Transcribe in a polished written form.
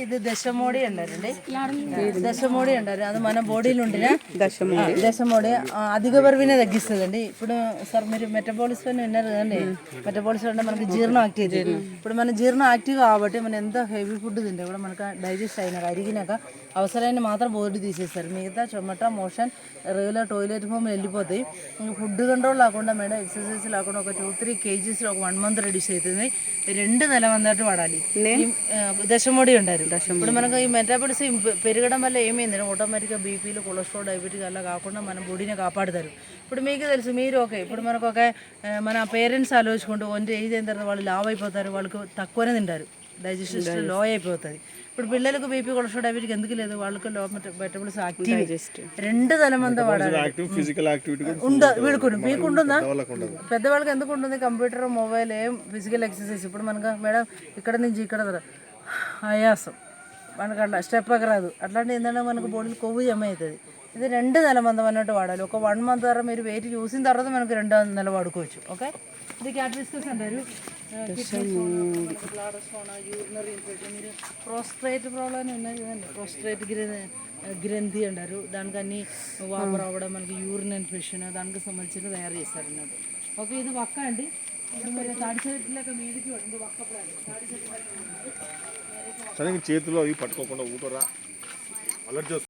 ఇది దశమోడి అంటారండి. దశమోడి అంటారు. అది మన బాడీలో ఉండిన దశమోడి అధిక బరువునే తగ్గిస్తుందండి. ఇప్పుడు సార్ మీరు మెటబాలిజం విన్నారు కదండి. మెటబాలిజం అంటే మనకి జీర్ణం యాక్టివ్. ఇప్పుడు మన జీర్ణం యాక్టివ్ కాబట్టి మనం ఎంత హెవీ ఫుడ్ తింటే కూడా మనకు డైజెస్ట్ అయినాక అరిగినాక అవసరమైన మాత్రం బాడీ తీసేస్తారు. మిగతా చెమట మోషన్ రెగ్యులర్ టాయిలెట్ హోమ్ వెళ్ళిపోతాయి. ఫుడ్ కంట్రోల్ లేకుండా మేడం ఎక్సర్సైజ్ లేకుండా ఒక 2-3 kgs ఒక 1 month రెడ్యూస్ అవుతుంది. 2 నెల మందట్టు వాడాలి. దశమోడి ఉంటారు. ఇప్పుడు మనకు ఈ మెటాబాలిజం పెరగడం వల్ల ఏమైంది ఆటోమేటిక్గా బీపీలు కొలెస్ట్రాల్ డయాబెటీస్ అలా కాకుండా మన బాడీని కాపాడుతారు. ఇప్పుడు మీకు తెలుసు మీరు ఓకే ఇప్పుడు మనకు ఒక మన పేరెంట్స్ ఆలోచుకుంటూ ఒంటి ఏజ్ అయిన తర్వాత వాళ్ళు లావ్ అయిపోతారు, వాళ్ళకు తక్కువనే తింటారు, డైజెషన్ లో అయిపోతుంది. ఇప్పుడు పిల్లలకు బీపీ కొలెస్ట్రాల్ డయాబెటీస్ ఎందుకు లేదు, వాళ్ళకి లో మెటాబాలిజం యాక్టివ్ 2 నెల మంద వాడాలి. మీకు ఉంటుందా? పెద్దవాళ్ళకి ఎందుకు ఉంటుంది? కంప్యూటర్ మొబైల్ ఏం ఫిజికల్ ఎక్సర్సైజ్. ఇప్పుడు మనకు మేడం ఇక్కడ నుంచి ఇక్కడ ఆయాసం మనకు అట్లా స్టెప్ రాదు. అట్లాంటి ఏంటంటే మనకు బాడీలో కొవ్వు జమ అవుతుంది. ఇది 2 నెల మందం అన్నట్టు వాడాలి. ఒక 1 month ద్వారా మీరు వెయిట్ చూసిన తర్వాత మనకు 2 నెలలు వాడుకోవచ్చు. ఓకే, ఇది క్యాటరిస్టిక్స్ అంటారు. యూరినరీ ఇన్ఫెక్షన్, మీరు ప్రోస్ట్రేట్ ప్రాబ్లం ఉన్నది కదండి, ప్రోస్ట్రేట్ గ్రంథి అంటారు. దానికి అన్ని వాపు రావడం, మనకి యూరిన్ ఇన్ఫెక్షన్ దానికి సంబంధించిన తయారు చేస్తారు అన్నట్టు. ఓకే, ఇది వక్క అండి. ఇప్పుడు మీరు తాడి చెట్టు లేక మీదికి వక్క తాడి చెట్టు చేతిలో అవి పట్టుకోకుండా ఊపరా అలర్ట్